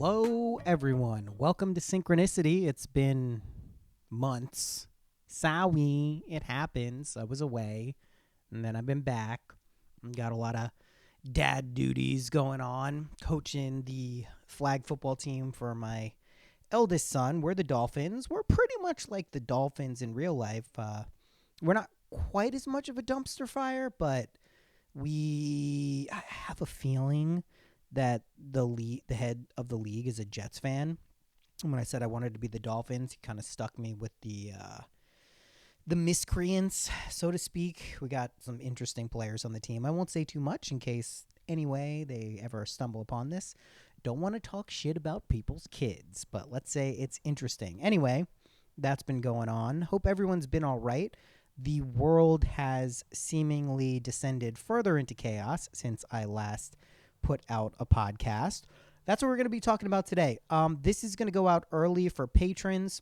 Hello, everyone. Welcome to Synchronicity. It's been months. Sorry, it happens. I was away, and then I've been back. Got a lot of dad duties going on, coaching the flag football team for my eldest son. We're the Dolphins. We're pretty much like the Dolphins in real life. We're not quite as much of a dumpster fire, but I have a feeling that the head of the league is a Jets fan. And when I said I wanted to be the Dolphins, he kind of stuck me with the miscreants, so to speak. We got some interesting players on the team. I won't say too much in case anyway they ever stumble upon this. Don't want to talk shit about people's kids, but let's say it's interesting. Anyway, that's been going on. Hope everyone's been all right. The world has seemingly descended further into chaos since I last put out a podcast. That's what we're going to be talking about today. This is going to go out early for patrons.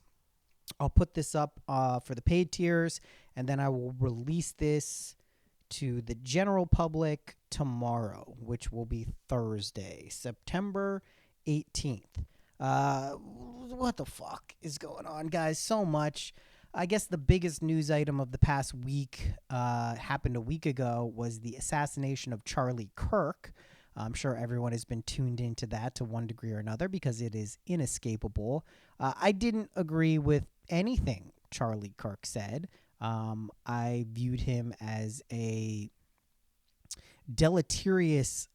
I'll put this up for the paid tiers, and then I will release this to the general public tomorrow, which will be Thursday, September 18th. What the fuck is going on, guys? So much. I guess the biggest news item of the past week happened a week ago was the assassination of Charlie Kirk. I'm sure everyone has been tuned into that to one degree or another because it is inescapable. I didn't agree with anything Charlie Kirk said. I viewed him as a deleterious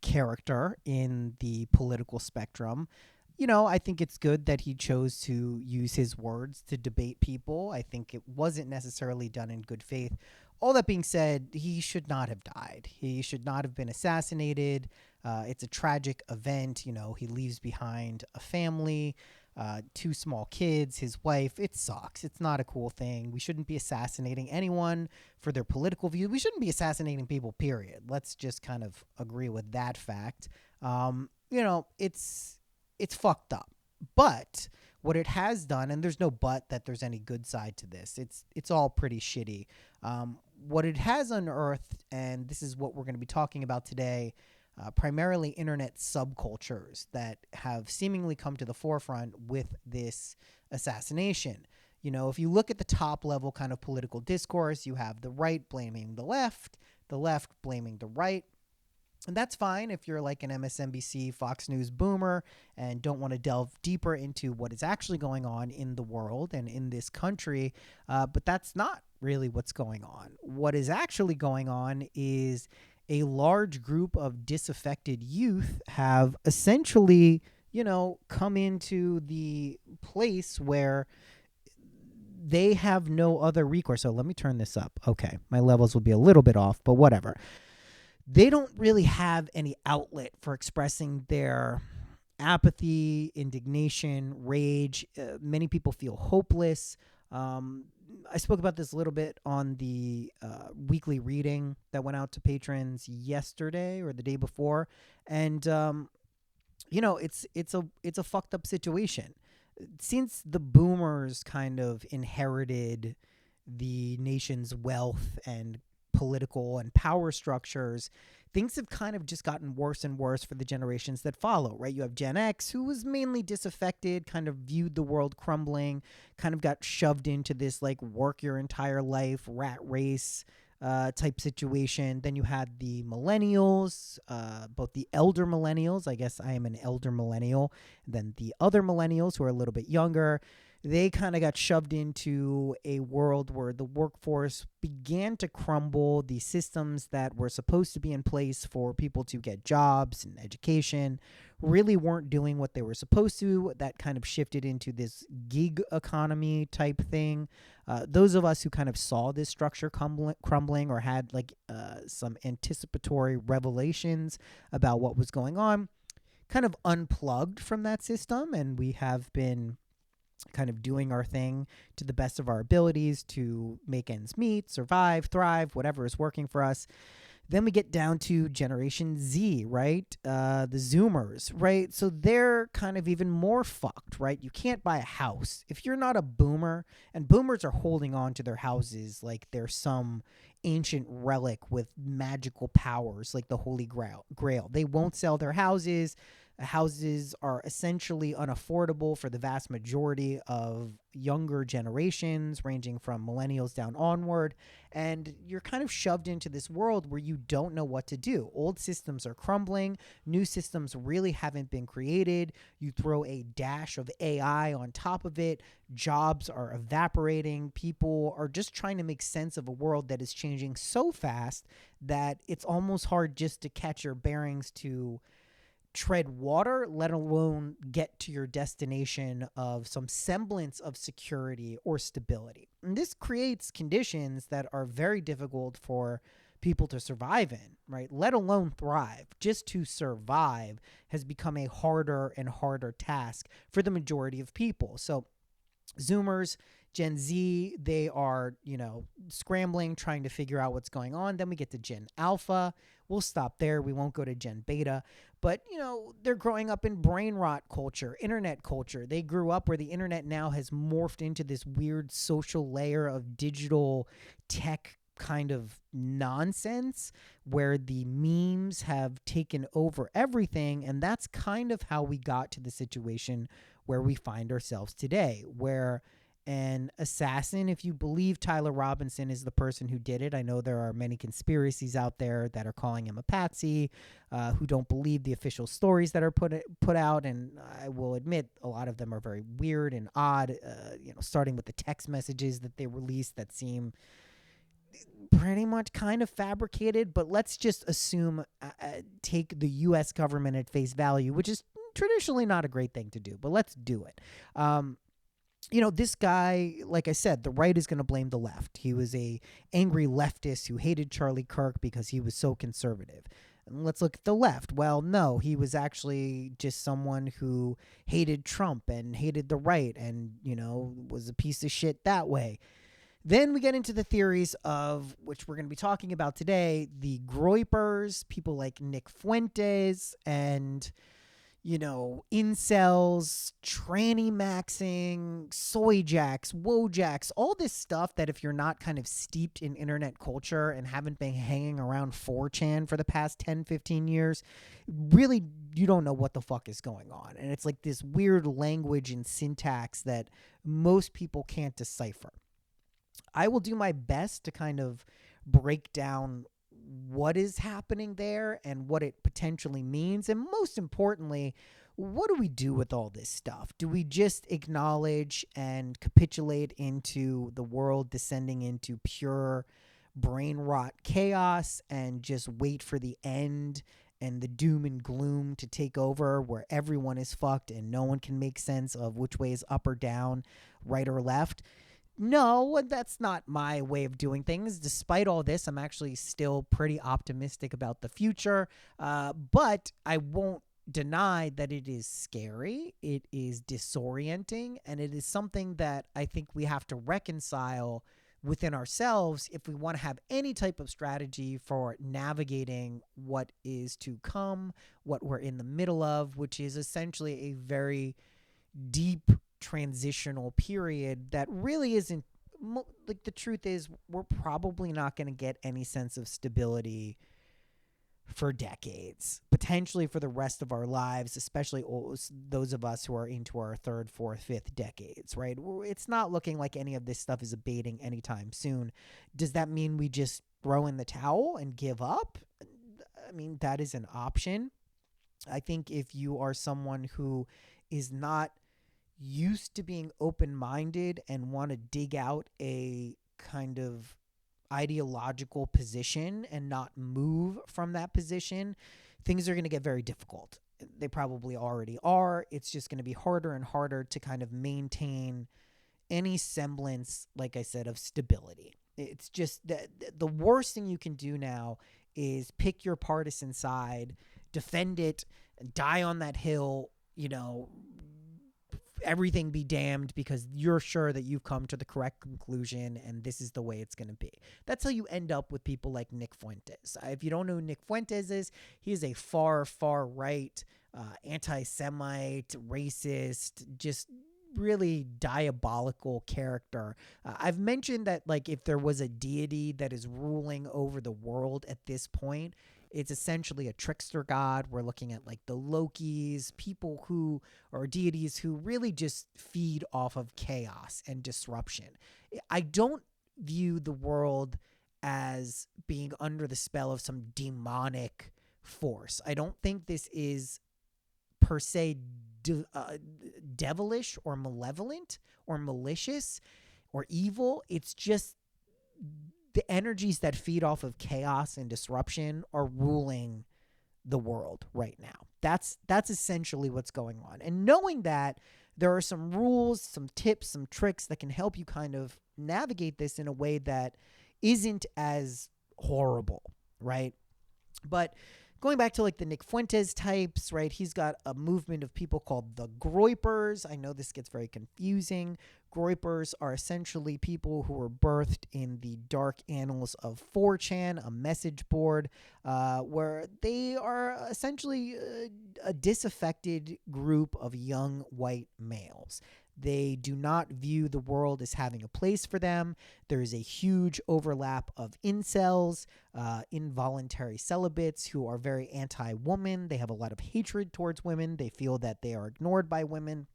character in the political spectrum. You know, I think it's good that he chose to use his words to debate people. I think it wasn't necessarily done in good faith. All that being said, he should not have died. He should not have been assassinated. It's a tragic event. You know, he leaves behind a family, 2 small kids, his wife. It sucks. It's not a cool thing. We shouldn't be assassinating anyone for their political views. We shouldn't be assassinating people, period. Let's just kind of agree with that fact. It's fucked up. But what it has done, and there's no but that there's any good side to this. It's all pretty shitty. What it has unearthed, and this is what we're going to be talking about today, primarily internet subcultures that have seemingly come to the forefront with this assassination. You know, if you look at the top level kind of political discourse, you have the right blaming the left blaming the right. And that's fine if you're like an MSNBC, Fox News boomer and don't want to delve deeper into what is actually going on in the world and in this country. But that's not really what's going on. What is actually going on is a large group of disaffected youth have essentially, come into the place where they have no other recourse. So let me turn this up. Okay, my levels will be a little bit off, but whatever. They don't really have any outlet for expressing their apathy, indignation, rage. Many people feel hopeless. I spoke about this a little bit on the weekly reading that went out to patrons yesterday or the day before. And, it's a fucked up situation. Since the boomers kind of inherited the nation's wealth and political and power structures, things have kind of just gotten worse and worse for the generations that follow, right? You have Gen X, who was mainly disaffected, kind of viewed the world crumbling, kind of got shoved into this like work your entire life, rat race type situation. Then you had the millennials, both the elder millennials, I guess I am an elder millennial, and then the other millennials who are a little bit younger. They kind of got shoved into a world where the workforce began to crumble. The systems that were supposed to be in place for people to get jobs and education really weren't doing what they were supposed to. That kind of shifted into this gig economy type thing. Those of us who kind of saw this structure crumbling or had like some anticipatory revelations about what was going on kind of unplugged from that system, and we have been kind of doing our thing to the best of our abilities to make ends meet, survive, thrive, whatever is working for us. Then we get down to Generation Z, right? The Zoomers, right? So they're kind of even more fucked, right? You can't buy a house if you're not a boomer, and boomers are holding on to their houses like they're some ancient relic with magical powers like the Holy Grail. They won't sell their houses. Houses are essentially unaffordable for the vast majority of younger generations, ranging from millennials down onward. And you're kind of shoved into this world where you don't know what to do. Old systems are crumbling, new systems really haven't been created. You throw a dash of AI on top of it, jobs are evaporating. People are just trying to make sense of a world that is changing so fast that it's almost hard just to catch your bearings to tread water, let alone get to your destination of some semblance of security or stability. And this creates conditions that are very difficult for people to survive in, right? Let alone thrive. Just to survive has become a harder and harder task for the majority of people. So Zoomers, Gen Z, they are, scrambling, trying to figure out what's going on. Then we get to Gen Alpha. We'll stop there. We won't go to Gen Beta. But, they're growing up in brain rot culture, internet culture. They grew up where the internet now has morphed into this weird social layer of digital tech kind of nonsense where the memes have taken over everything. And that's kind of how we got to the situation where we find ourselves today, where an assassin, if you believe Tyler Robinson is the person who did it. I know there are many conspiracies out there that are calling him a patsy, who don't believe the official stories that are put out, and I will admit a lot of them are very weird and odd. Starting with the text messages that they released that seem pretty much kind of fabricated. But let's just assume, take the U.S. government at face value, which is traditionally not a great thing to do, but let's do it. This guy, like I said, the right is going to blame the left. He was a angry leftist who hated Charlie Kirk because he was so conservative. And let's look at the left. Well, no, he was actually just someone who hated Trump and hated the right and, was a piece of shit that way. Then we get into the theories of, which we're going to be talking about today, the groypers, people like Nick Fuentes and incels, tranny maxing, soy jacks, wojacks, all this stuff that if you're not kind of steeped in internet culture and haven't been hanging around 4chan for the past 10, 15 years, really you don't know what the fuck is going on. And it's like this weird language and syntax that most people can't decipher. I will do my best to kind of break down what is happening there and what it potentially means. And most importantly, what do we do with all this stuff? Do we just acknowledge and capitulate into the world descending into pure brain rot chaos and just wait for the end and the doom and gloom to take over where everyone is fucked and no one can make sense of which way is up or down, right or left? No, that's not my way of doing things. Despite all this, I'm actually still pretty optimistic about the future. But I won't deny that it is scary, it is disorienting, and it is something that I think we have to reconcile within ourselves if we want to have any type of strategy for navigating what is to come, what we're in the middle of, which is essentially a very deep transitional period that really isn't, like, the truth is we're probably not going to get any sense of stability for decades, potentially for the rest of our lives, especially those of us who are into our third, fourth, fifth decades, right? It's not looking like any of this stuff is abating anytime soon. Does that mean we just throw in the towel and give up? I mean, that is an option. I think if you are someone who is not used to being open-minded and want to dig out a kind of ideological position and not move from that position, things are going to get very difficult. They probably already are. It's just going to be harder and harder to kind of maintain any semblance, like I said, of stability. It's just the worst thing you can do now is pick your partisan side, defend it, die on that hill, everything be damned because you're sure that you've come to the correct conclusion and this is the way it's going to be. That's how you end up with people like Nick Fuentes. If you don't know who Nick Fuentes is, he is a far, far right, anti-Semite, racist, just really diabolical character. I've mentioned that, like, if there was a deity that is ruling over the world at this point, It's essentially a trickster god. We're looking at like the Lokis, people who or deities who really just feed off of chaos and disruption. I don't view the world as being under the spell of some demonic force. I don't think this is per se devilish or malevolent or malicious or evil. It's just the energies that feed off of chaos and disruption are ruling the world right now. That's essentially what's going on. And knowing that, there are some rules, some tips, some tricks that can help you kind of navigate this in a way that isn't as horrible, right? But going back to like the Nick Fuentes types, right? He's got a movement of people called the Groypers. I know this gets very confusing. Groypers are essentially people who were birthed in the dark annals of 4chan, a message board, where they are essentially a disaffected group of young white males. They do not view the world as having a place for them. There is a huge overlap of incels, involuntary celibates who are very anti-woman. They have a lot of hatred towards women. They feel that they are ignored by women.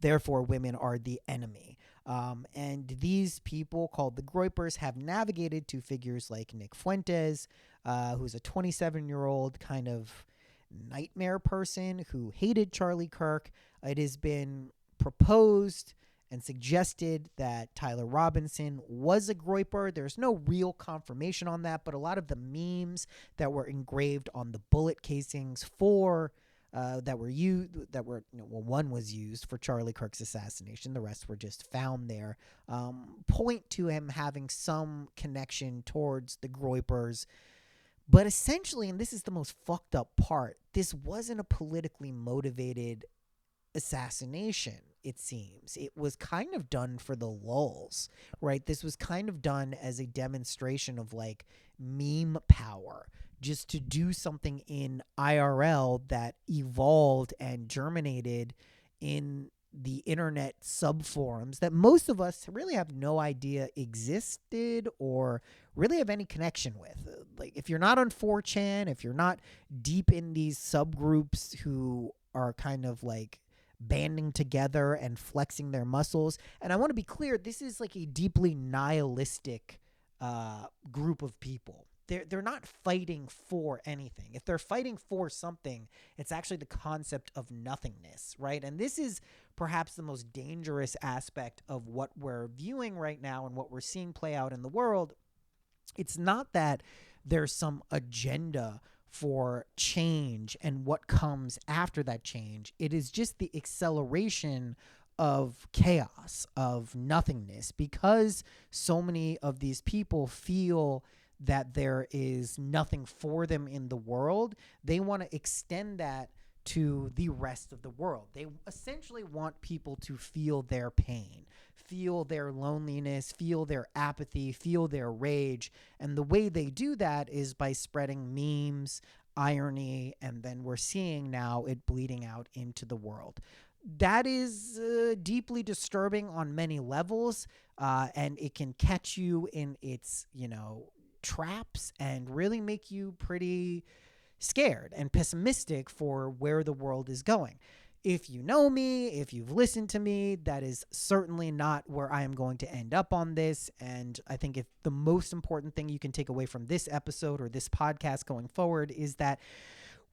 Therefore, women are the enemy. And these people called the Groypers have navigated to figures like Nick Fuentes, who's a 27-year-old kind of nightmare person who hated Charlie Kirk. It has been proposed and suggested that Tyler Robinson was a Groyper. There's no real confirmation on that, but a lot of the memes that were engraved on the bullet casings for one was used for Charlie Kirk's assassination. The rest were just found there. Point to him having some connection towards the Groypers. But essentially, and this is the most fucked up part, this wasn't a politically motivated assassination, it seems. It was kind of done for the lulz, right? This was kind of done as a demonstration of like meme power, just to do something in IRL that evolved and germinated in the internet subforums that most of us really have no idea existed or really have any connection with. Like, if you're not on 4chan, if you're not deep in these subgroups who are kind of like banding together and flexing their muscles, and I want to be clear, this is like a deeply nihilistic group of people. They're not fighting for anything. If they're fighting for something, it's actually the concept of nothingness, right? And this is perhaps the most dangerous aspect of what we're viewing right now and what we're seeing play out in the world. It's not that there's some agenda for change and what comes after that change. It is just the acceleration of chaos, of nothingness, because so many of these people feel that there is nothing for them in the world. They want to extend that to the rest of the world. They essentially want people to feel their pain, feel their loneliness, feel their apathy, feel their rage. And the way they do that is by spreading memes, irony, and then we're seeing now it bleeding out into the world. That is deeply disturbing on many levels, and it can catch you in its, traps and really make you pretty scared and pessimistic for where the world is going. If you know me, if you've listened to me, that is certainly not where I am going to end up on this. And I think if the most important thing you can take away from this episode or this podcast going forward is that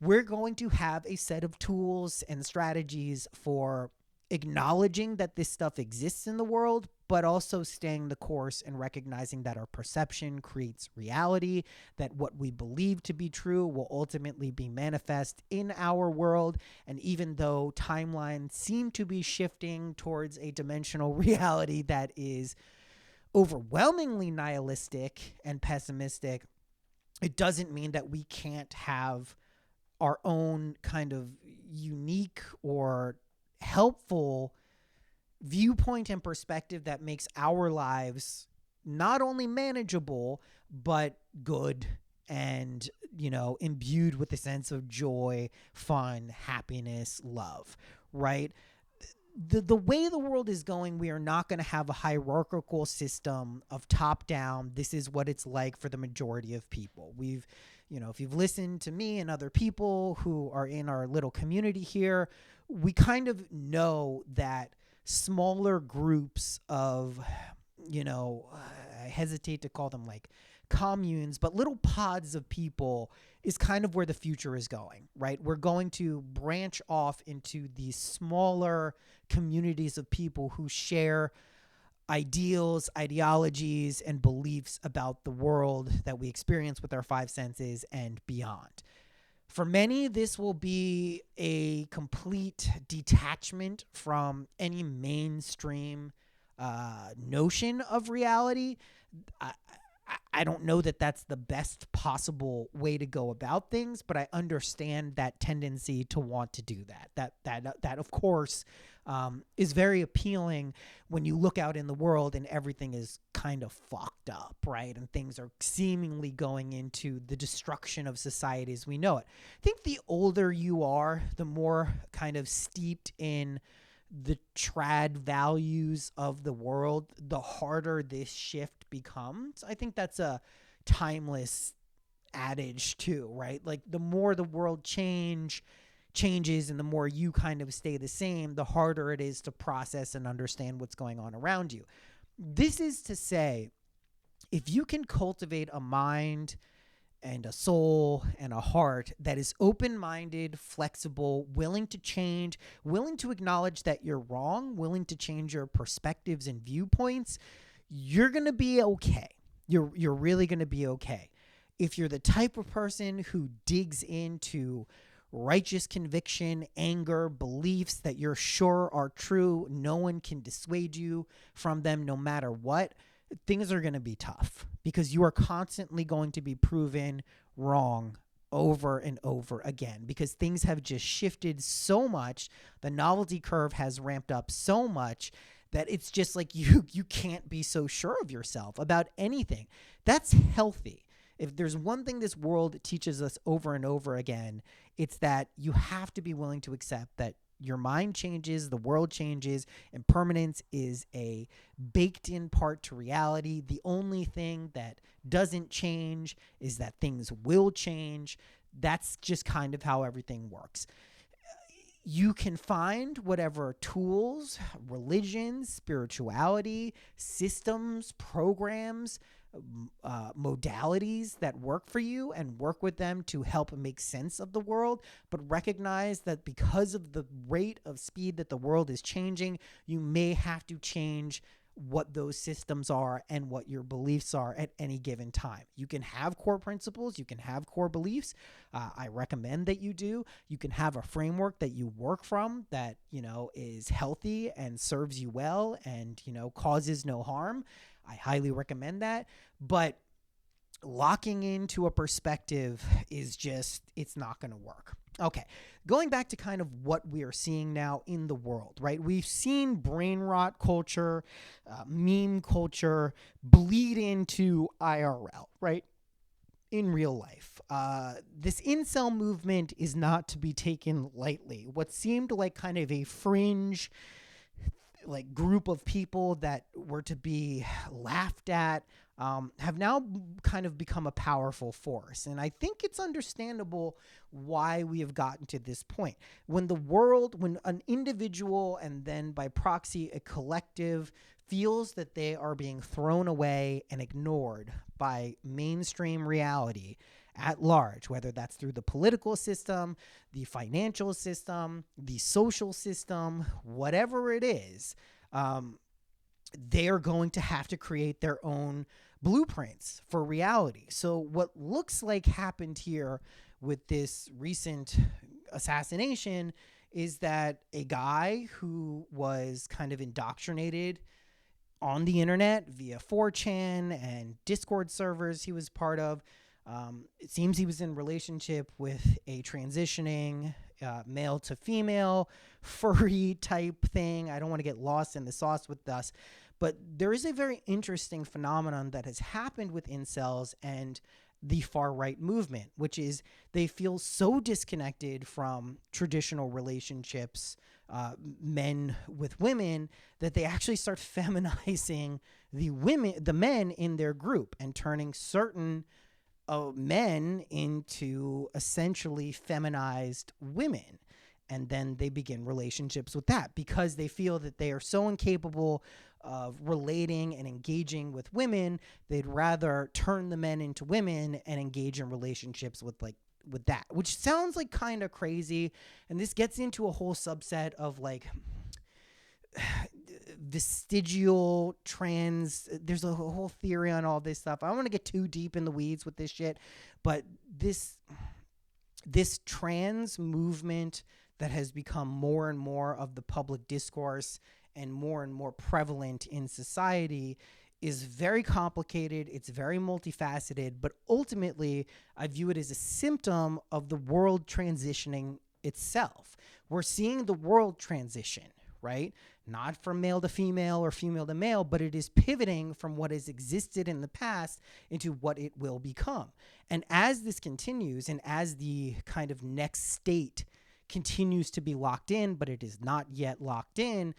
we're going to have a set of tools and strategies for acknowledging that this stuff exists in the world, but also staying the course and recognizing that our perception creates reality, that what we believe to be true will ultimately be manifest in our world. And even though timelines seem to be shifting towards a dimensional reality that is overwhelmingly nihilistic and pessimistic, it doesn't mean that we can't have our own kind of unique or helpful viewpoint and perspective that makes our lives not only manageable, but good and, imbued with a sense of joy, fun, happiness, love, right? the way the world is going, we are not going to have a hierarchical system of top down. This is what it's like for the majority of people. If you've listened to me and other people who are in our little community here, we kind of know that smaller groups of, I hesitate to call them like communes, but little pods of people is kind of where the future is going, right? We're going to branch off into these smaller communities of people who share ideals, ideologies, and beliefs about the world that we experience with our five senses and beyond. For many, this will be a complete detachment from any mainstream notion of reality. I, I don't know that that's the best possible way to go about things, but I understand that tendency to want to do that. That of course, is very appealing when you look out in the world and everything is kind of fucked up, right? And things are seemingly going into the destruction of society as we know it. I think the older you are, the more kind of steeped in the trad values of the world, the harder this shift becomes. I think that's a timeless adage too, right? Like the more the world changes and the more you kind of stay the same, the harder it is to process and understand what's going on around you. This is to say, if you can cultivate a mind and a soul and a heart that is open-minded, flexible, willing to change, willing to acknowledge that you're wrong, willing to change your perspectives and viewpoints, you're going to be okay. You're really going to be okay. If you're the type of person who digs into righteous conviction, anger, beliefs that you're sure are true, no one can dissuade you from them no matter what, things are going to be tough because you are constantly going to be proven wrong over and over again because things have just shifted so much. The novelty curve has ramped up so much that it's just like you can't be so sure of yourself about anything. That's healthy. If there's one thing this world teaches us over and over again, it's that you have to be willing to accept that your mind changes, the world changes, and permanence is a baked in part to reality. The only thing that doesn't change is that things will change. That's just kind of how everything works. You can find whatever tools, religions, spirituality, systems, programs, modalities that work for you and work with them to help make sense of the world, but recognize that because of the rate of speed that the world is changing, you may have to change what those systems are and what your beliefs are at any given time. You can have core principles, you can have core beliefs. I recommend that you do. You can have a framework that you work from that, is healthy and serves you well and, causes no harm. I highly recommend that. But locking into a perspective is just, it's not going to work. Okay, going back to kind of what we are seeing now in the world, right? We've seen brain rot culture, meme culture bleed into IRL, right? In real life. This incel movement is not to be taken lightly. What seemed like kind of a fringe group of people that were to be laughed at have now kind of become a powerful force. And I think it's understandable why we have gotten to this point. When an individual and then by proxy a collective feels that they are being thrown away and ignored by mainstream reality at large, whether that's through the political system, the financial system, the social system, whatever it is, they're going to have to create their own blueprints for reality. So what looks like happened here with this recent assassination is that a guy who was kind of indoctrinated on the internet via 4chan and Discord servers he was part of, it seems he was in relationship with a transitioning male to female furry type thing. I don't want to get lost in the sauce with us, but there is a very interesting phenomenon that has happened with incels and the far right movement, which is they feel so disconnected from traditional relationships men with women, that they actually start feminizing the men in their group and turning certain men into essentially feminized women. And then they begin relationships with that because they feel that they are so incapable of relating and engaging with women. They'd rather turn the men into women and engage in relationships with that, which sounds like kind of crazy. And this gets into a whole subset of like vestigial trans. There's a whole theory on all this stuff. I don't want to get too deep in the weeds with this shit, but this trans movement that has become more and more of the public discourse and more prevalent in society is very complicated. It's very multifaceted, but ultimately I view it as a symptom of the world transitioning itself. We're seeing the world transition, right? Not from male to female or female to male, but it is pivoting from what has existed in the past into what it will become. And as this continues, and as the kind of next state continues to be locked in, but it is not yet locked in,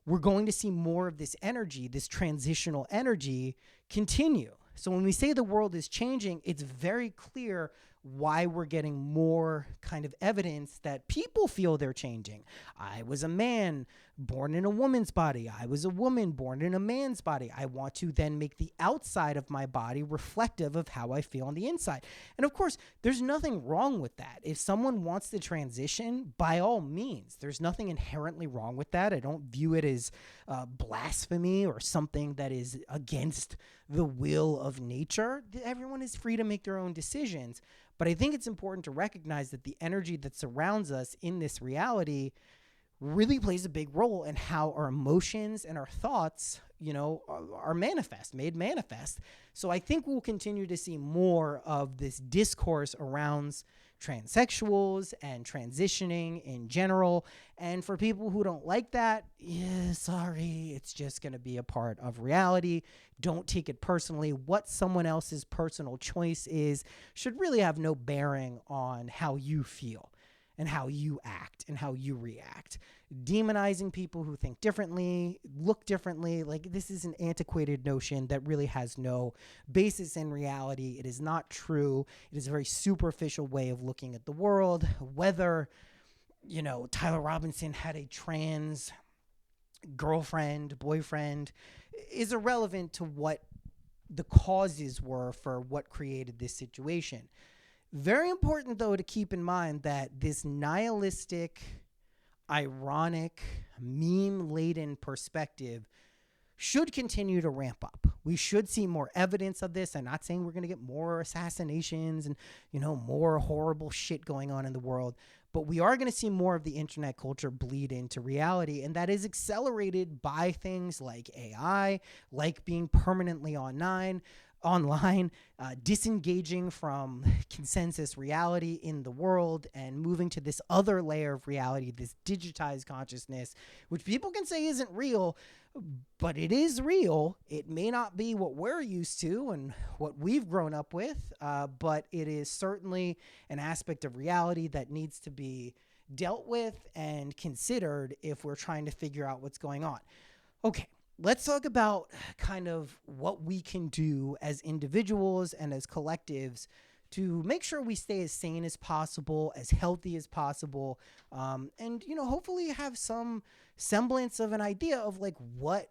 we're going to see more of this energy, this transitional energy, continue. So when we say the world is changing, it's very clear why we're getting more kind of evidence that people feel they're changing. I was a man born in a woman's body. I was a woman born in a man's body. I want to then make the outside of my body reflective of how I feel on the inside. And of course, there's nothing wrong with that. If someone wants to transition, by all means, there's nothing inherently wrong with that. I don't view it as blasphemy or something that is against the will of nature. Everyone is free to make their own decisions. But I think it's important to recognize that the energy that surrounds us in this reality really plays a big role in how our emotions and our thoughts, are made manifest. So I think we'll continue to see more of this discourse around transsexuals and transitioning in general. And for people who don't like that, sorry, it's just going to be a part of reality. Don't take it personally. What someone else's personal choice is should really have no bearing on how you feel and how you act and how you react. Demonizing people who think differently, look differently, like this is an antiquated notion that really has no basis in reality. It is not true. It is a very superficial way of looking at the world. Whether, Tyler Robinson had a trans girlfriend, boyfriend, is irrelevant to what the causes were for what created this situation. Very important, though, to keep in mind that this nihilistic, ironic, meme-laden perspective should continue to ramp up. We should see more evidence of this. I'm not saying we're going to get more assassinations and, more horrible shit going on in the world, but we are going to see more of the internet culture bleed into reality, and that is accelerated by things like AI, like being permanently online, disengaging from consensus reality in the world and moving to this other layer of reality, this digitized consciousness, which people can say isn't real, but it is real. It may not be what we're used to and what we've grown up with, but it is certainly an aspect of reality that needs to be dealt with and considered if we're trying to figure out what's going on. Okay. Let's talk about kind of what we can do as individuals and as collectives to make sure we stay as sane as possible, as healthy as possible, and, hopefully have some semblance of an idea of like what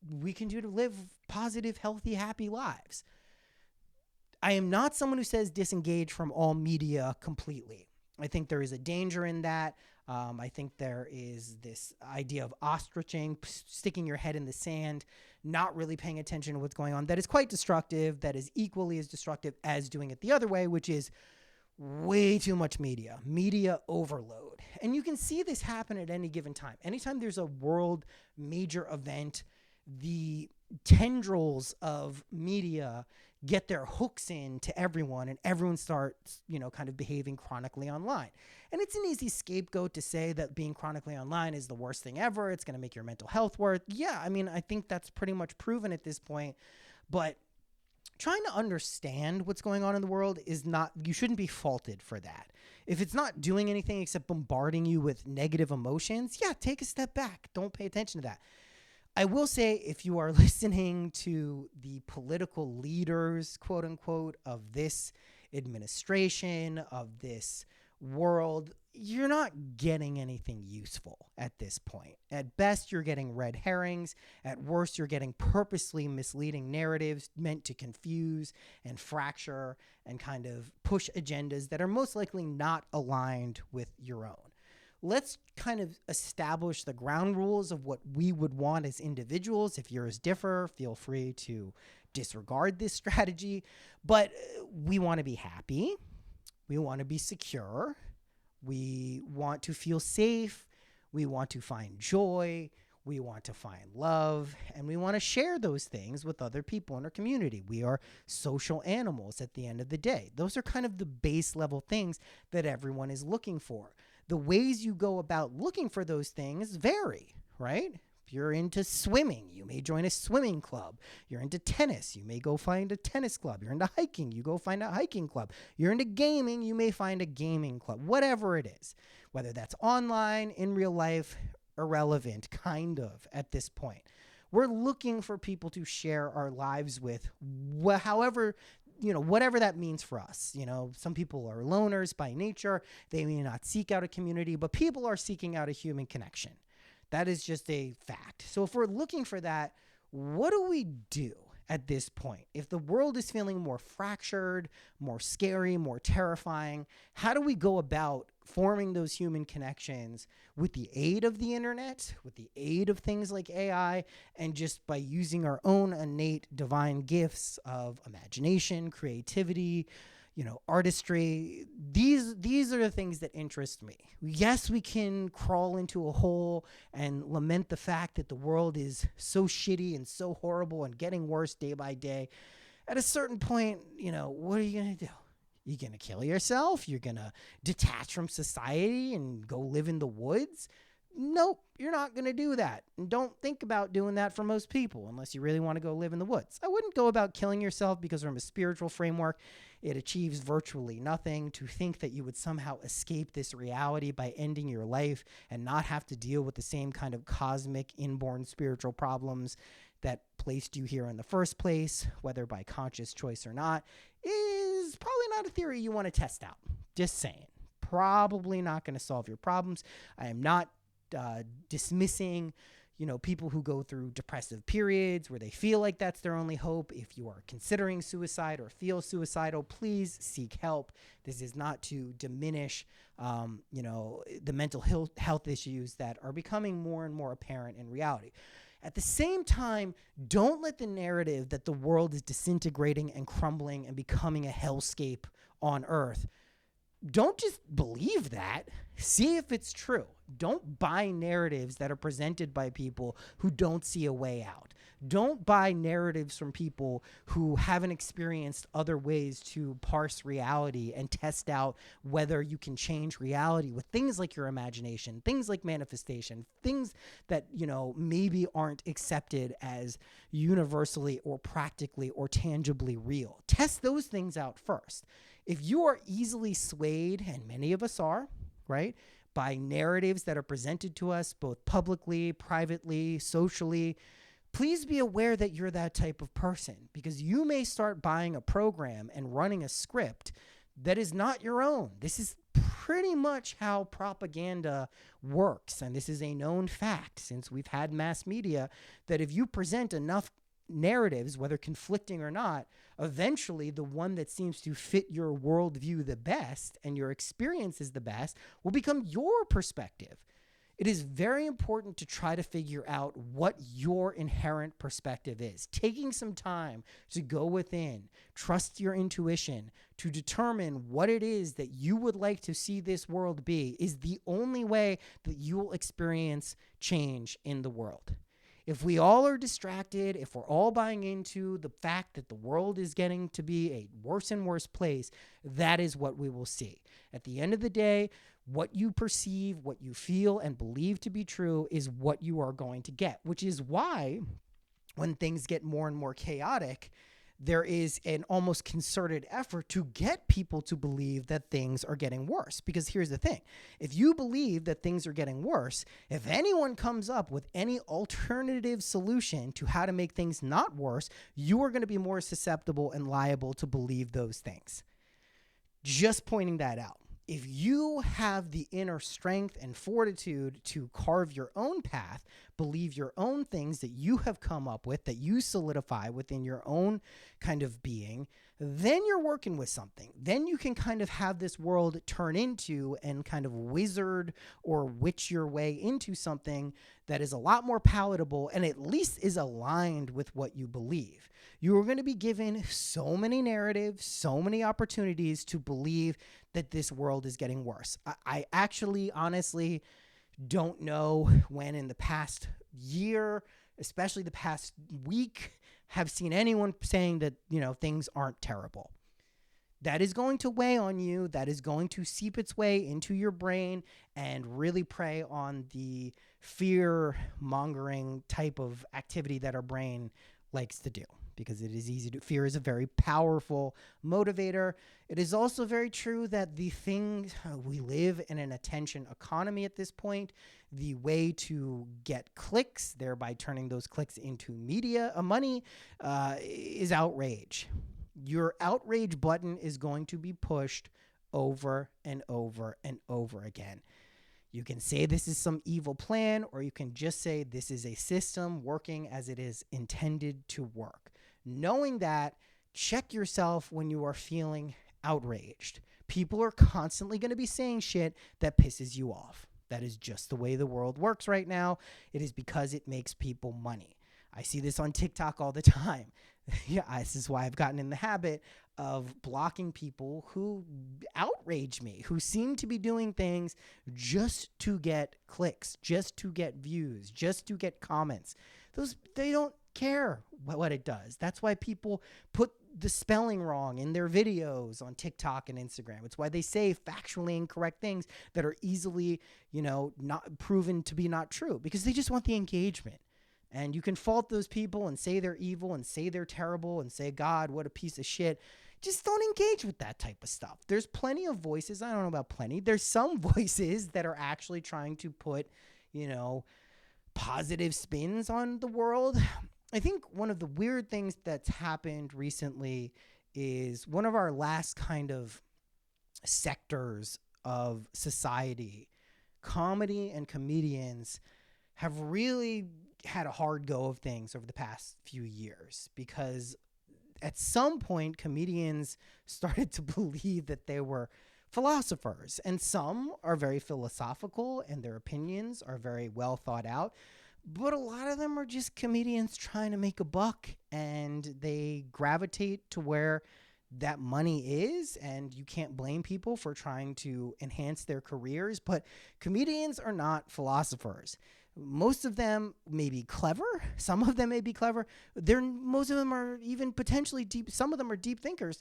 we can do to live positive, healthy, happy lives. I am not someone who says disengage from all media completely. I think there is a danger in that. I think there is this idea of ostriching, sticking your head in the sand, not really paying attention to what's going on. That is quite destructive. That is equally as destructive as doing it the other way, which is way too much media overload. And you can see this happen at any given time. Anytime there's a world major event, the tendrils of media get their hooks in to everyone, and everyone starts, kind of behaving chronically online. And it's an easy scapegoat to say that being chronically online is the worst thing ever. It's going to make your mental health worse. Yeah, I think that's pretty much proven at this point. But trying to understand what's going on in the world is not, you shouldn't be faulted for that. If it's not doing anything except bombarding you with negative emotions, yeah, take a step back. Don't pay attention to that. I will say, if you are listening to the political leaders, quote unquote, of this administration, of this world, you're not getting anything useful at this point. At best, you're getting red herrings. At worst, you're getting purposely misleading narratives meant to confuse and fracture and kind of push agendas that are most likely not aligned with your own. Let's kind of establish the ground rules of what we would want as individuals. If yours differ, feel free to disregard this strategy. But we want to be happy. We want to be secure. We want to feel safe. We want to find joy. We want to find love. And we want to share those things with other people in our community. We are social animals at the end of the day. Those are kind of the base level things that everyone is looking for. The ways you go about looking for those things vary, right? If you're into swimming, you may join a swimming club. You're into tennis, you may go find a tennis club. You're into hiking, you go find a hiking club. You're into gaming, you may find a gaming club. Whatever it is, whether that's online, in real life, irrelevant, kind of, at this point. We're looking for people to share our lives with, however, whatever that means for us. Some people are loners by nature. They may not seek out a community, but people are seeking out a human connection. That is just a fact. So if we're looking for that, what do we do at this point? If the world is feeling more fractured, more scary, more terrifying, how do we go about forming those human connections with the aid of the internet, with the aid of things like AI, and just by using our own innate divine gifts of imagination, creativity, artistry? These are the things that interest me. Yes, we can crawl into a hole and lament the fact that the world is so shitty and so horrible and getting worse day by day. At a certain point, what are you going to do? You're going to kill yourself? You're going to detach from society and go live in the woods? Nope, you're not going to do that. And don't think about doing that for most people unless you really want to go live in the woods. I wouldn't go about killing yourself because from a spiritual framework, it achieves virtually nothing. To think that you would somehow escape this reality by ending your life and not have to deal with the same kind of cosmic inborn spiritual problems that placed you here in the first place, whether by conscious choice or not, is probably not a theory you want to test out. Just saying. Probably not going to solve your problems. I am not dismissing, people who go through depressive periods where they feel like that's their only hope. If you are considering suicide or feel suicidal, please seek help. This is not to diminish, the mental health issues that are becoming more and more apparent in reality. At the same time, don't let the narrative that the world is disintegrating and crumbling and becoming a hellscape on Earth, don't just believe that. See if it's true. Don't buy narratives that are presented by people who don't see a way out. Don't buy narratives from people who haven't experienced other ways to parse reality and test out whether you can change reality with things like your imagination, things like manifestation, things that, maybe aren't accepted as universally or practically or tangibly real. Test those things out first. If you are easily swayed, and many of us are, right, by narratives that are presented to us both publicly, privately, socially, please be aware that you're that type of person, because you may start buying a program and running a script that is not your own. This is pretty much how propaganda works, and this is a known fact since we've had mass media, that if you present enough narratives, whether conflicting or not, eventually the one that seems to fit your worldview the best and your experiences the best will become your perspective. It is very important to try to figure out what your inherent perspective is. Taking some time to go within, trust your intuition, to determine what it is that you would like to see this world be is the only way that you will experience change in the world. If we all are distracted, if we're all buying into the fact that the world is getting to be a worse and worse place, that is what we will see. At the end of the day, what you perceive, what you feel and believe to be true is what you are going to get, which is why when things get more and more chaotic, there is an almost concerted effort to get people to believe that things are getting worse. Because here's the thing. If you believe that things are getting worse, if anyone comes up with any alternative solution to how to make things not worse, you are going to be more susceptible and liable to believe those things. Just pointing that out. If you have the inner strength and fortitude to carve your own path, believe your own things that you have come up with, that you solidify within your own kind of being, then you're working with something. Then you can kind of have this world turn into and kind of wizard or witch your way into something that is a lot more palatable and at least is aligned with what you believe. You are going to be given so many narratives, so many opportunities to believe that this world is getting worse. I actually, honestly, don't know when in the past year, especially the past week, have seen anyone saying that, things aren't terrible. That is going to weigh on you. That is going to seep its way into your brain and really prey on the fear-mongering type of activity that our brain likes to do, because it is easy to. Fear is a very powerful motivator. It is also very true that we live in an attention economy at this point. The way to get clicks, thereby turning those clicks into money, is outrage. Your outrage button is going to be pushed over and over and over again. You can say this is some evil plan, or you can just say this is a system working as it is intended to work. Knowing that, check yourself when you are feeling outraged. People are constantly going to be saying shit that pisses you off. That is just the way the world works right now. It is because it makes people money. I see this on TikTok all the time. Yeah, this is why I've gotten in the habit of blocking people who outrage me, who seem to be doing things just to get clicks, just to get views, just to get comments. They don't care what it does. That's why people put the spelling wrong in their videos on TikTok and Instagram. It's why they say factually incorrect things that are easily, not proven to be not true, because they just want the engagement. And you can fault those people and say they're evil and say they're terrible and say, God, what a piece of shit. Just don't engage with that type of stuff. There's plenty of voices. I don't know about plenty. There's some voices that are actually trying to put, positive spins on the world. I think one of the weird things that's happened recently is one of our last kind of sectors of society, comedy and comedians, have really had a hard go of things over the past few years, because at some point comedians started to believe that they were philosophers, and some are very philosophical and their opinions are very well thought out, but a lot of them are just comedians trying to make a buck, and they gravitate to where that money is, and you can't blame people for trying to enhance their careers. But comedians are not philosophers. Most of them may be clever. Some of them may be clever. Most of them are even potentially deep. Some of them are deep thinkers.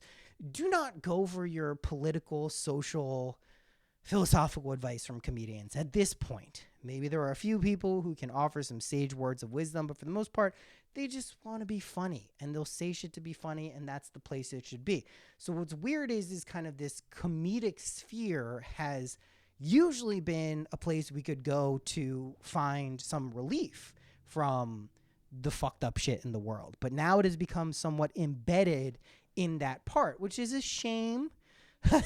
Do not go for your political, social, philosophical advice from comedians at this point. Maybe there are a few people who can offer some sage words of wisdom, but for the most part, they just want to be funny, and they'll say shit to be funny, and that's the place it should be. So what's weird is kind of this comedic sphere has usually been a place we could go to find some relief from the fucked up shit in the world. But now it has become somewhat embedded in that part, which is a shame.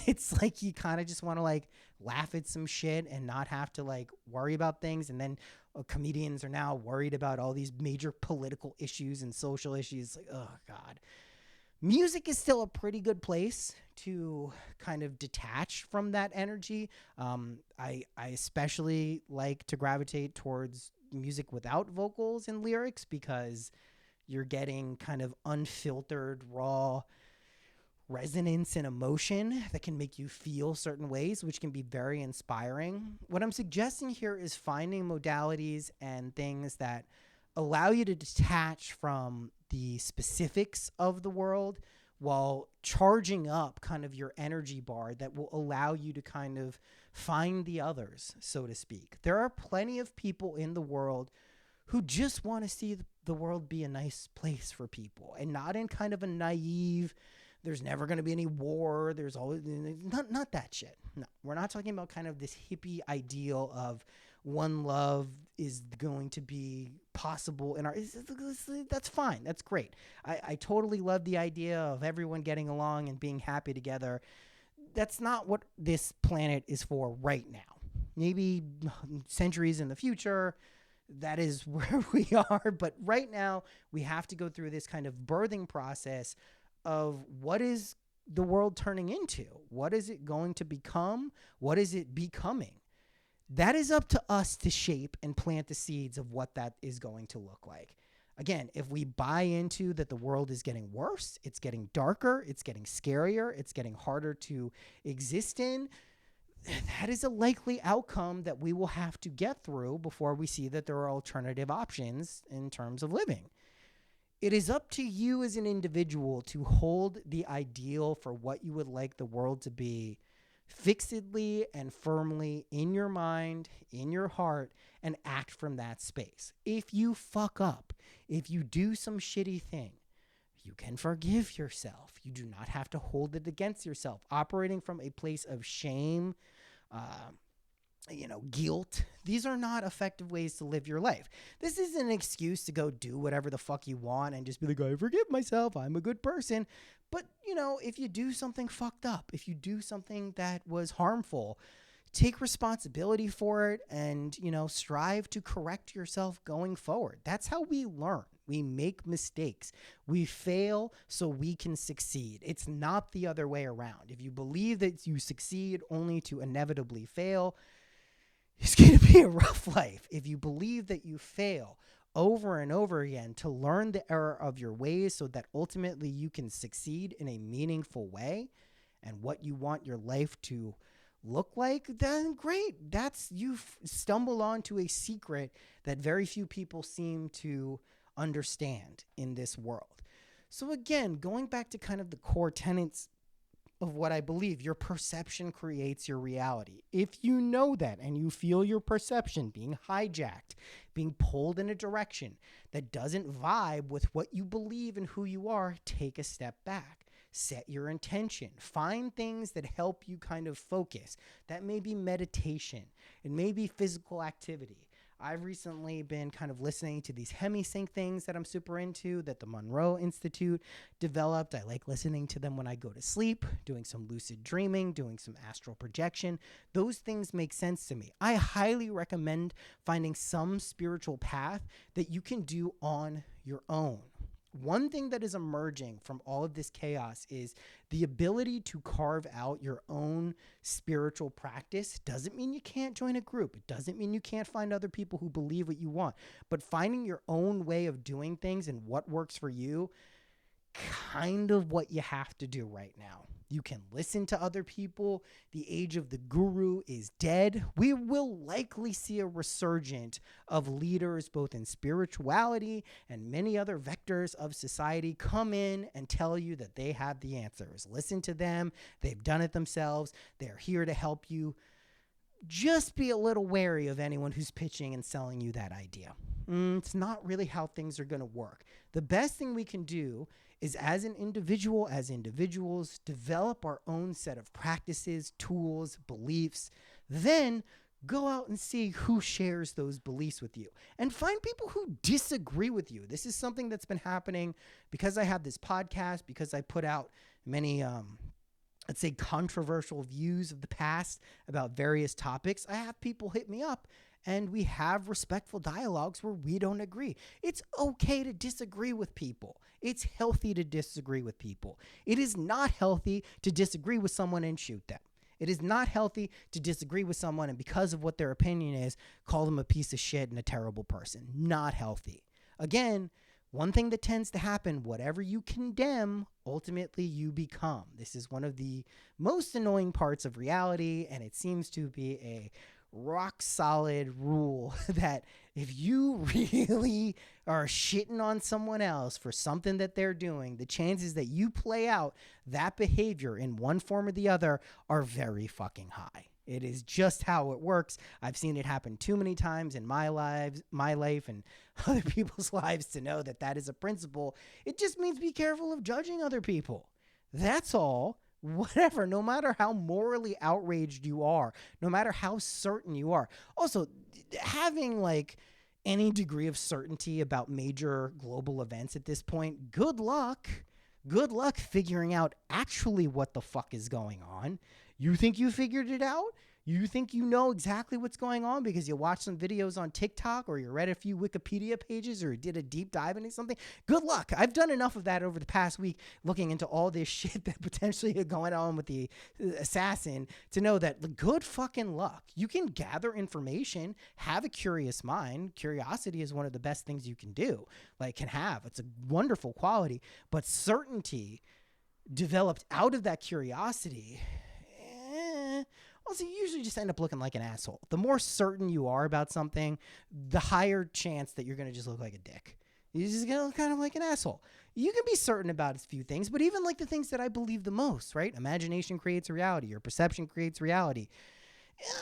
It's like you kind of just want to laugh at some shit and not have to worry about things. And then comedians are now worried about all these major political issues and social issues. Oh God. Music is still a pretty good place to kind of detach from that energy. I especially like to gravitate towards music without vocals and lyrics, because you're getting kind of unfiltered, raw resonance and emotion that can make you feel certain ways, which can be very inspiring. What I'm suggesting here is finding modalities and things that allow you to detach from the specifics of the world while charging up kind of your energy bar that will allow you to kind of find the others, so to speak. There are plenty of people in the world who just want to see the world be a nice place for people, and not in kind of a naive, there's never going to be any war, there's always, not that shit. No, we're not talking about kind of this hippie ideal of one love is going to be possible in our, that's fine, that's great. I totally love the idea of everyone getting along and being happy together. That's not what this planet is for right now. Maybe centuries in the future, that is where we are. But right now, we have to go through this kind of birthing process of what is the world turning into? What is it going to become? What is it becoming? That is up to us to shape and plant the seeds of what that is going to look like. Again, if we buy into that the world is getting worse, it's getting darker, it's getting scarier, it's getting harder to exist in, that is a likely outcome that we will have to get through before we see that there are alternative options in terms of living. It is up to you as an individual to hold the ideal for what you would like the world to be fixedly and firmly in your mind, in your heart, and act from that space. If you fuck up, if you do some shitty thing, you can forgive yourself. You do not have to hold it against yourself. Operating from a place of shame, guilt, these are not effective ways to live your life. This isn't an excuse to go do whatever the fuck you want and just be like, I forgive myself, I'm a good person. But, if you do something fucked up, if you do something that was harmful, take responsibility for it and, strive to correct yourself going forward. That's how we learn. We make mistakes. We fail so we can succeed. It's not the other way around. If you believe that you succeed only to inevitably fail, it's going to be a rough life. If you believe that you fail over and over again to learn the error of your ways so that ultimately you can succeed in a meaningful way and what you want your life to look like, then great. That's, you've stumbled onto a secret that very few people seem to understand in this world. So again, going back to kind of the core tenets of what I believe, your perception creates your reality. If you know that and you feel your perception being hijacked, being pulled in a direction that doesn't vibe with what you believe and who you are, take a step back. Set your intention. Find things that help you kind of focus. That may be meditation. It may be physical activity. I've recently been kind of listening to these hemisync things that I'm super into that the Monroe Institute developed. I like listening to them when I go to sleep, doing some lucid dreaming, doing some astral projection. Those things make sense to me. I highly recommend finding some spiritual path that you can do on your own. One thing that is emerging from all of this chaos is the ability to carve out your own spiritual practice. Doesn't mean you can't join a group. It doesn't mean you can't find other people who believe what you want. But finding your own way of doing things and what works for you, kind of what you have to do right now. You can listen to other people. The age of the guru is dead. We will likely see a resurgence of leaders, both in spirituality and many other vectors of society, come in and tell you that they have the answers. Listen to them. They've done it themselves. They're here to help you. Just be a little wary of anyone who's pitching and selling you that idea. It's not really how things are going to work. The best thing we can do is, as an individual, as individuals, develop our own set of practices, tools, beliefs, then go out and see who shares those beliefs with you and find people who disagree with you. This is something that's been happening because I have this podcast, because I put out many, let's say, controversial views of the past about various topics. I have people hit me up and we have respectful dialogues where we don't agree. It's okay to disagree with people. It's healthy to disagree with people. It is not healthy to disagree with someone and shoot them. It is not healthy to disagree with someone and, because of what their opinion is, call them a piece of shit and a terrible person. Not healthy. Again, one thing that tends to happen, whatever you condemn, ultimately you become. This is one of the most annoying parts of reality, and it seems to be a rock solid rule that if you really are shitting on someone else for something that they're doing, the chances that you play out that behavior in one form or the other are very fucking high. It is just how it works. I've seen it happen too many times in my life, and other people's lives to know that that is a principle. It just means be careful of judging other people. That's all. Whatever, no matter how morally outraged you are, no matter how certain you are. Also, having like any degree of certainty about major global events at this point, good luck. Good luck figuring out actually what the fuck is going on. You think you figured it out? You think you know exactly what's going on because you watched some videos on TikTok or you read a few Wikipedia pages or did a deep dive into something? Good luck. I've done enough of that over the past week looking into all this shit that potentially is going on with the assassin to know that good fucking luck. You can gather information, have a curious mind. Curiosity is one of the best things you can do, can have. It's a wonderful quality, but certainty developed out of that curiosity, also, you usually just end up looking like an asshole. The more certain you are about something, the higher chance that you're going to just look like a dick. You're just going to look kind of like an asshole. You can be certain about a few things, but even like the things that I believe the most, right? Imagination creates reality. Your perception creates reality.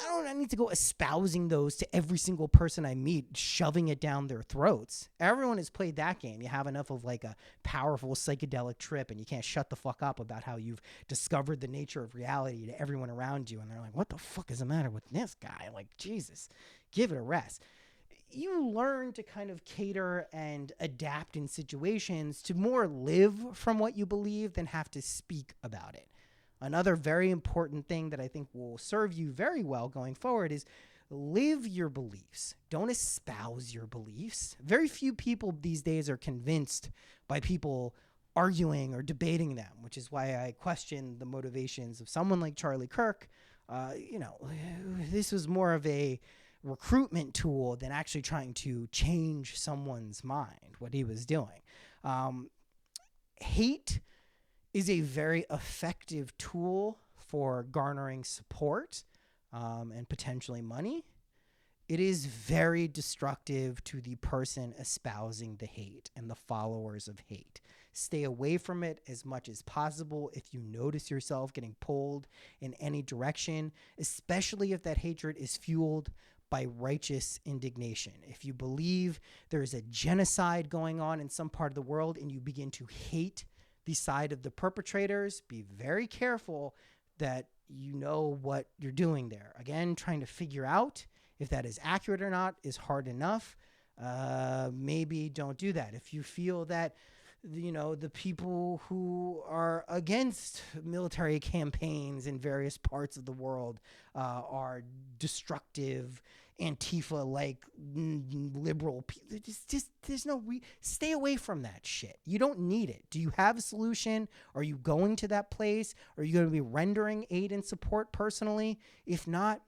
I need to go espousing those to every single person I meet, shoving it down their throats. Everyone has played that game. You have enough of like a powerful psychedelic trip and you can't shut the fuck up about how you've discovered the nature of reality to everyone around you. And they're like, what the fuck is the matter with this guy? Like, Jesus, give it a rest. You learn to kind of cater and adapt in situations to more live from what you believe than have to speak about it. Another very important thing that I think will serve you very well going forward is live your beliefs. Don't espouse your beliefs. Very few people these days are convinced by people arguing or debating them, which is why I question the motivations of someone like Charlie Kirk. This was more of a recruitment tool than actually trying to change someone's mind, what he was doing. Hate is a very effective tool for garnering support and potentially money. It is very destructive to the person espousing the hate and the followers of hate. Stay away from it as much as possible if you notice yourself getting pulled in any direction, especially if that hatred is fueled by righteous indignation. If you believe there's a genocide going on in some part of the world and you begin to hate the side of the perpetrators, be very careful that you know what you're doing there. Again, trying to figure out if that is accurate or not is hard enough. Maybe don't do that. If you feel that, the people who are against military campaigns in various parts of the world are destructive, Antifa-like liberal people. There's no stay away from that shit. You don't need it. Do you have a solution? Are you going to that place? Are you going to be rendering aid and support personally? If not,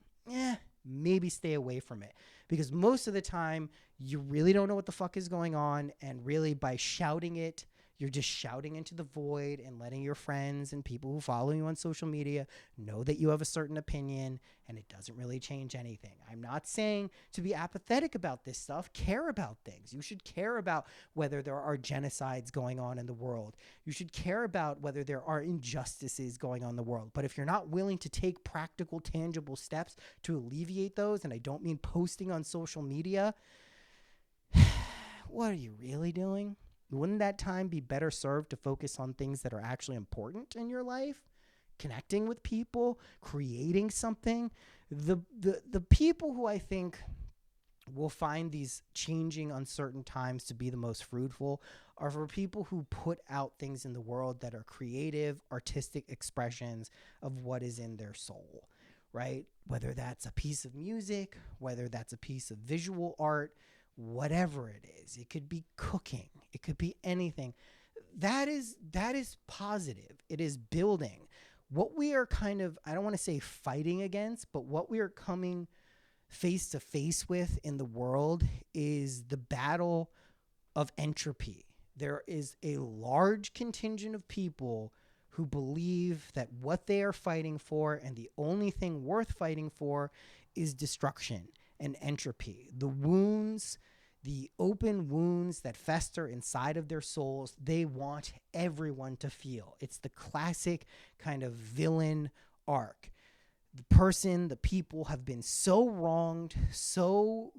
maybe stay away from it, because most of the time you really don't know what the fuck is going on, and really by shouting it, you're just shouting into the void and letting your friends and people who follow you on social media know that you have a certain opinion, and it doesn't really change anything. I'm not saying to be apathetic about this stuff. Care about things. You should care about whether there are genocides going on in the world. You should care about whether there are injustices going on in the world. But if you're not willing to take practical, tangible steps to alleviate those, and I don't mean posting on social media, what are you really doing? Wouldn't that time be better served to focus on things that are actually important in your life? Connecting with people, creating something. The people who I think will find these changing, uncertain times to be the most fruitful are for people who put out things in the world that are creative, artistic expressions of what is in their soul, right? Whether that's a piece of music, whether that's a piece of visual art, whatever it is. It could be cooking. It could be anything. That is positive. It is building. What we are kind of, I don't want to say fighting against, but what we are coming face to face with in the world is the battle of entropy. There is a large contingent of people who believe that what they are fighting for, and the only thing worth fighting for, is destruction and entropy. The wounds, the open wounds that fester inside of their souls, they want everyone to feel. It's the classic kind of villain arc. the people have been so wronged, so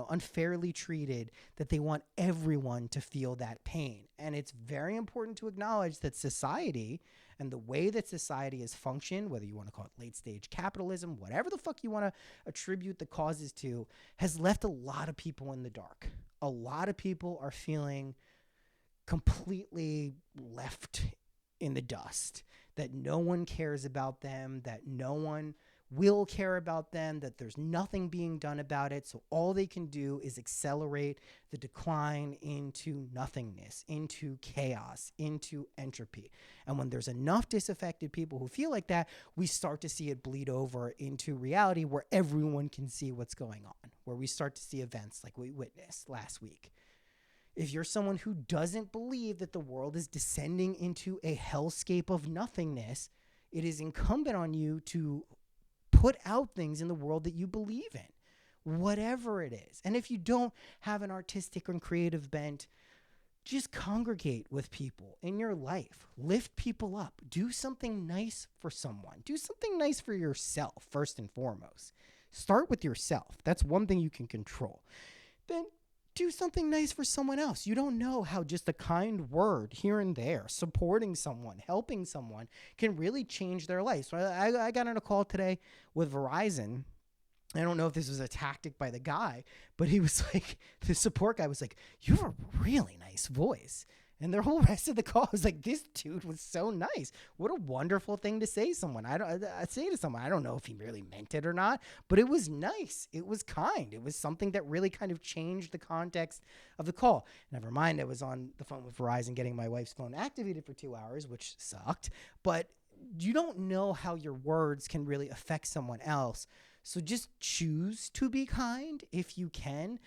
unfairly treated, that they want everyone to feel that pain. And it's very important to acknowledge that society and the way that society has functioned, whether you want to call it late stage capitalism, whatever the fuck you want to attribute the causes to, has left a lot of people in the dark. A lot of people are feeling completely left in the dust, that no one cares about them, that no one will care about them, that there's nothing being done about it. So all they can do is accelerate the decline into nothingness, into chaos, into entropy. And when there's enough disaffected people who feel like that, we start to see it bleed over into reality where everyone can see what's going on, where we start to see events like we witnessed last week. If you're someone who doesn't believe that the world is descending into a hellscape of nothingness, it is incumbent on you to put out things in the world that you believe in, whatever it is. And if you don't have an artistic and creative bent, just congregate with people in your life. Lift people up. Do something nice for someone. Do something nice for yourself, first and foremost. Start with yourself. That's one thing you can control. Then do something nice for someone else. You don't know how just a kind word here and there, supporting someone, helping someone, can really change their life. So I got on a call today with Verizon. I don't know if this was a tactic by the guy, but he was like, the support guy was like, "You have a really nice voice." And the whole rest of the call was like, this dude was so nice. What a wonderful thing to say to someone. I don't know if he really meant it or not, but it was nice. It was kind. It was something that really kind of changed the context of the call. Never mind, I was on the phone with Verizon getting my wife's phone activated for 2 hours, which sucked. But you don't know how your words can really affect someone else. So just choose to be kind if you can.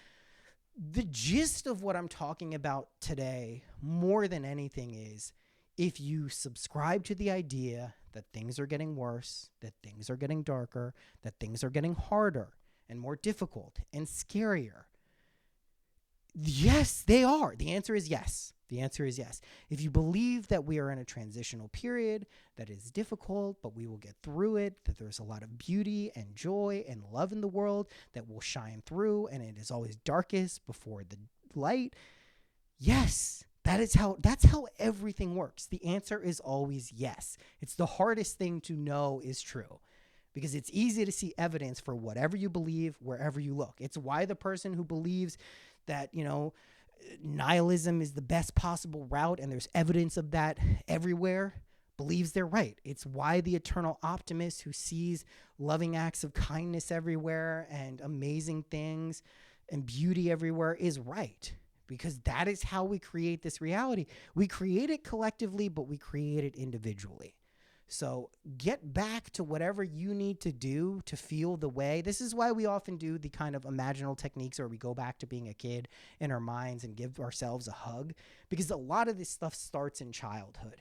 The gist of what I'm talking about today, more than anything, is if you subscribe to the idea that things are getting worse, that things are getting darker, that things are getting harder and more difficult and scarier. Yes, they are. The answer is yes. The answer is yes. If you believe that we are in a transitional period that is difficult, but we will get through it, that there's a lot of beauty and joy and love in the world that will shine through, and it is always darkest before the light, yes, that's how everything works. The answer is always yes. It's the hardest thing to know is true, because it's easy to see evidence for whatever you believe wherever you look. It's why the person who believes that, nihilism is the best possible route and there's evidence of that everywhere believes they're right. It's why the eternal optimist who sees loving acts of kindness everywhere and amazing things and beauty everywhere is right, because that is how we create this reality. We create it collectively, but we create it individually. So get back to whatever you need to do to feel the way. This is why we often do the kind of imaginal techniques where we go back to being a kid in our minds and give ourselves a hug, because a lot of this stuff starts in childhood.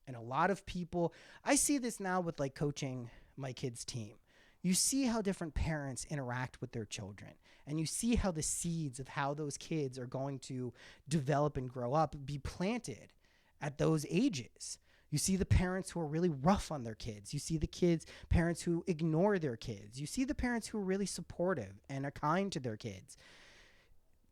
And a lot of people, I see this now with like coaching my kids' team. You see how different parents interact with their children, and you see how the seeds of how those kids are going to develop and grow up be planted at those ages. You see the parents who are really rough on their kids. You see the parents who ignore their kids. You see the parents who are really supportive and are kind to their kids.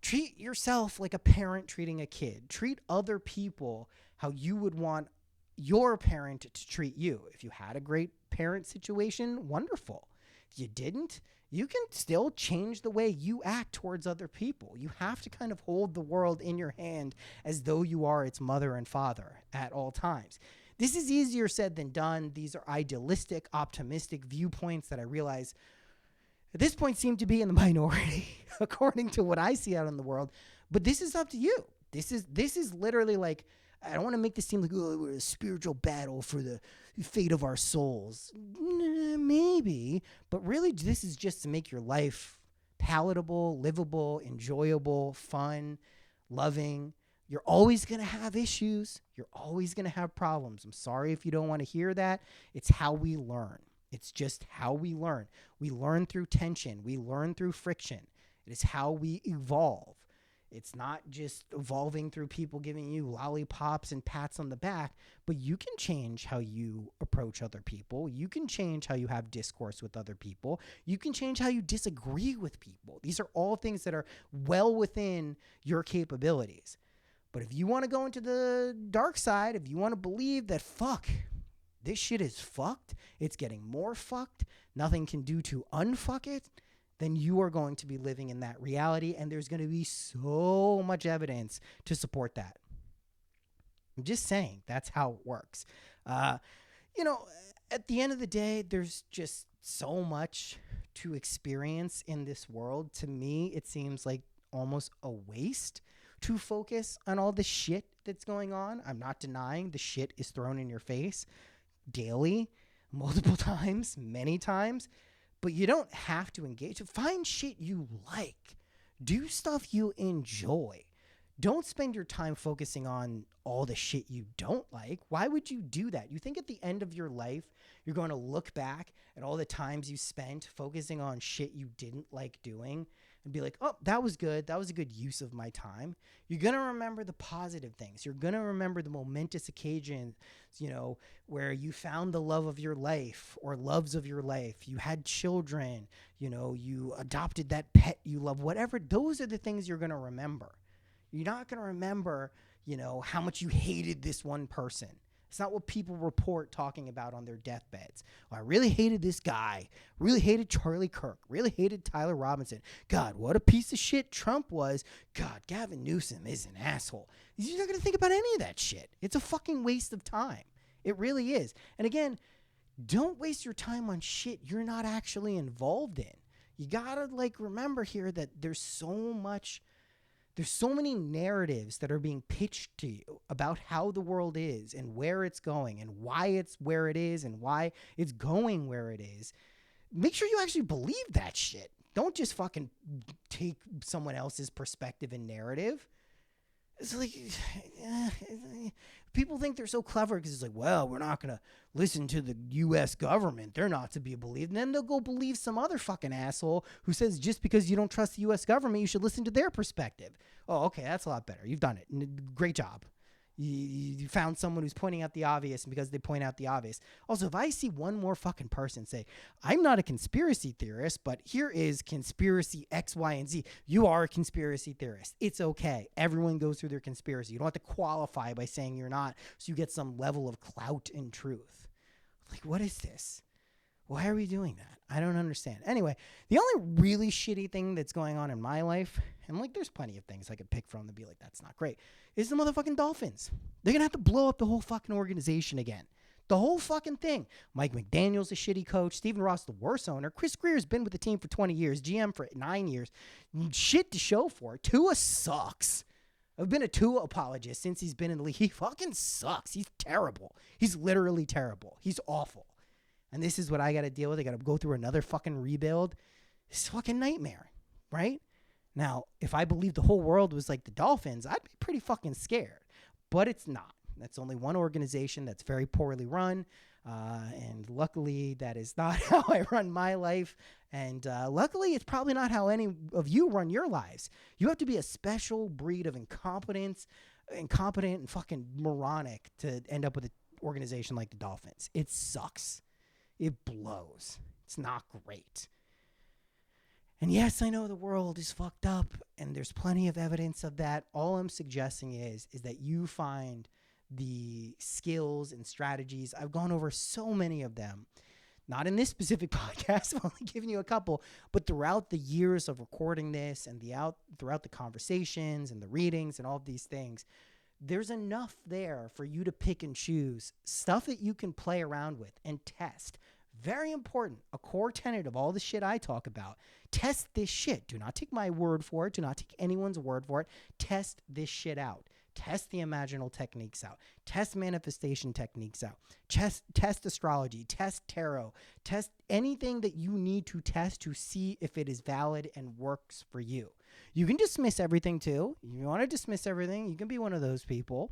Treat yourself like a parent treating a kid. Treat other people how you would want your parent to treat you. If you had a great parent situation, wonderful. If you didn't, you can still change the way you act towards other people. You have to kind of hold the world in your hand as though you are its mother and father at all times. This is easier said than done. These are idealistic, optimistic viewpoints that I realize at this point seem to be in the minority according to what I see out in the world. But this is up to you. This is literally like, I don't want to make this seem like, oh, we're a spiritual battle for the fate of our souls. Maybe, but really this is just to make your life palatable, livable, enjoyable, fun, loving. You're always going to have issues. You're always going to have problems. I'm sorry if you don't want to hear that. It's how we learn. It's just how we learn. We learn through tension. We learn through friction. It is how we evolve. It's not just evolving through people giving you lollipops and pats on the back, but you can change how you approach other people. You can change how you have discourse with other people. You can change how you disagree with people. These are all things that are well within your capabilities. But if you want to go into the dark side, if you want to believe that this shit is fucked, it's getting more fucked, nothing can do to unfuck it, then you are going to be living in that reality, and there's going to be so much evidence to support that. I'm just saying, that's how it works. At the end of the day, there's just so much to experience in this world. To me, it seems like almost a waste to focus on all the shit that's going on. I'm not denying the shit is thrown in your face daily, multiple times, many times. But you don't have to engage. Find shit you like. Do stuff you enjoy. Don't spend your time focusing on all the shit you don't like. Why would you do that? You think at the end of your life, you're going to look back at all the times you spent focusing on shit you didn't like doing and be like, oh, that was good. That was a good use of my time. You're going to remember the positive things. You're going to remember the momentous occasions, where you found the love of your life or loves of your life. You had children, you adopted that pet you love, whatever. Those are the things you're going to remember. You're not going to remember, how much you hated this one person. It's not what people report talking about on their deathbeds. Oh, I really hated this guy. Really hated Charlie Kirk. Really hated Tyler Robinson. God, what a piece of shit Trump was. God, Gavin Newsom is an asshole. You're not going to think about any of that shit. It's a fucking waste of time. It really is. And again, don't waste your time on shit you're not actually involved in. You got to remember here that there's so many narratives that are being pitched to you about how the world is and where it's going and why it's where it is and why it's going where it is. Make sure you actually believe that shit. Don't just fucking take someone else's perspective and narrative. It's people think they're so clever because it's well, we're not going to listen to the U.S. government. They're not to be believed. And then they'll go believe some other fucking asshole who says just because you don't trust the U.S. government, you should listen to their perspective. Oh, okay, that's a lot better. You've done it. Great job. You found someone who's pointing out the obvious, and because they point out the obvious. Also, if I see one more fucking person say, I'm not a conspiracy theorist, but here is conspiracy X, Y, and Z. You are a conspiracy theorist. It's okay. Everyone goes through their conspiracy. You don't have to qualify by saying you're not, so you get some level of clout and truth. What is this? Why are we doing that? I don't understand. Anyway, the only really shitty thing that's going on in my life, and there's plenty of things I could pick from to be that's not great, is the motherfucking Dolphins. They're going to have to blow up the whole fucking organization again. The whole fucking thing. Mike McDaniel's a shitty coach. Stephen Ross, the worst owner. Chris Greer's been with the team for 20 years. GM for 9 years. Shit to show for it. Tua sucks. I've been a Tua apologist since he's been in the league. He fucking sucks. He's terrible. He's literally terrible. He's awful. And this is what I got to deal with. I got to go through another fucking rebuild. It's a fucking nightmare, right? Now, if I believed the whole world was like the Dolphins, I'd be pretty fucking scared. But it's not. That's only one organization that's very poorly run. And luckily, that is not how I run my life. And luckily, it's probably not how any of you run your lives. You have to be a special breed of incompetent and fucking moronic to end up with an organization like the Dolphins. It sucks. It blows. It's not great. And yes, I know the world is fucked up, and there's plenty of evidence of that. All I'm suggesting is that you find the skills and strategies. I've gone over so many of them. Not in this specific podcast, I've only given you a couple, but throughout the years of recording this and throughout the conversations and the readings and all of these things, there's enough there for you to pick and choose stuff that you can play around with and test. Very important. A core tenet of all the shit I talk about. Test this shit. Do not take my word for it. Do not take anyone's word for it. Test this shit out. Test the imaginal techniques out. Test manifestation techniques out. Test astrology. Test tarot. Test anything that you need to test to see if it is valid and works for you. You can dismiss everything too. If you want to dismiss everything, you can be one of those people.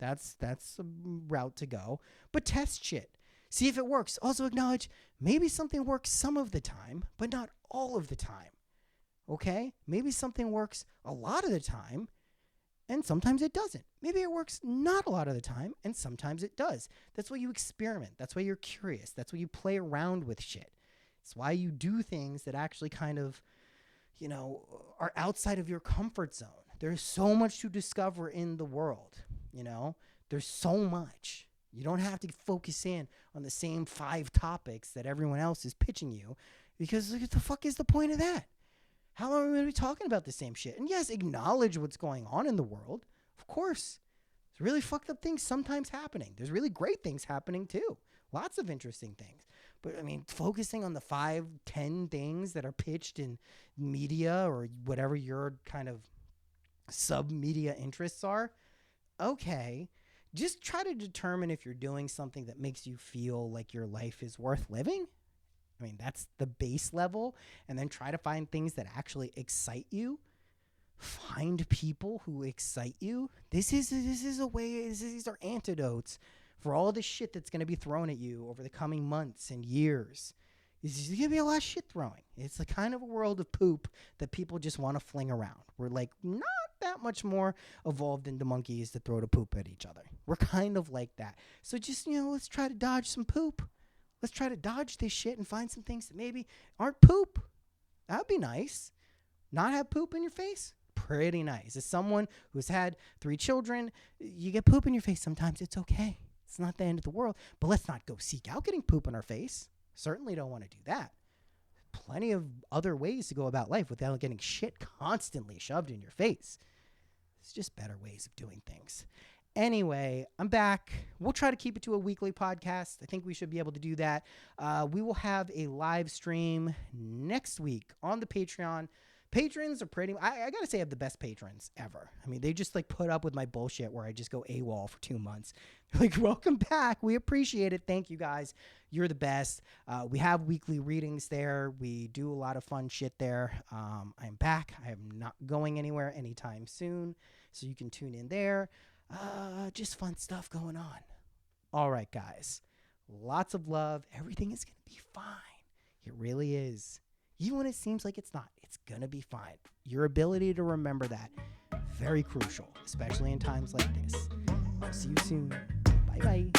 That's a route to go. But test shit. See if it works. Also acknowledge maybe something works some of the time, but not all of the time. Okay? Maybe something works a lot of the time and sometimes it doesn't. Maybe it works not a lot of the time and sometimes it does. That's why you experiment. That's why you're curious. That's why you play around with shit. It's why you do things that actually kind of, are outside of your comfort zone. There's so much to discover in the world, There's so much. You don't have to focus in on the same 5 topics that everyone else is pitching you because what the fuck is the point of that? How long are we going to be talking about the same shit? And yes, acknowledge what's going on in the world. Of course. There's really fucked up things sometimes happening. There's really great things happening too. Lots of interesting things. But focusing on the 5, 10 things that are pitched in media or whatever your kind of sub-media interests are, okay. Just try to determine if you're doing something that makes you feel like your life is worth living. That's the base level. And then try to find things that actually excite you. Find people who excite you. This is a way, these are antidotes for all the shit that's going to be thrown at you over the coming months and years. There's going to be a lot of shit throwing. It's the kind of a world of poop that people just want to fling around. We're like not that much more evolved than the monkeys that throw the poop at each other. We're kind of like that. So just, let's try to dodge some poop. Let's try to dodge this shit and find some things that maybe aren't poop. That would be nice. Not have poop in your face? Pretty nice. As someone who's had 3 children, you get poop in your face sometimes. It's okay. It's not the end of the world. But let's not go seek out getting poop in our face. Certainly don't want to do that. Plenty of other ways to go about life without getting shit constantly shoved in your face. It's just better ways of doing things. Anyway, I'm back. We'll try to keep it to a weekly podcast. I think we should be able to do that. We will have a live stream next week on the Patreon. Patrons are I gotta say, I have the best patrons ever. They just put up with my bullshit where I just go AWOL for 2 months. Welcome back. We appreciate it. Thank you guys. You're the best. We have weekly readings there. We do a lot of fun shit there. I'm back. I am not going anywhere anytime soon. So you can tune in there. Just fun stuff going on. All right, guys. Lots of love. Everything is going to be fine. It really is. Even when it seems like it's not, it's going to be fine. Your ability to remember that, very crucial, especially in times like this. I'll see you soon. Bye-bye.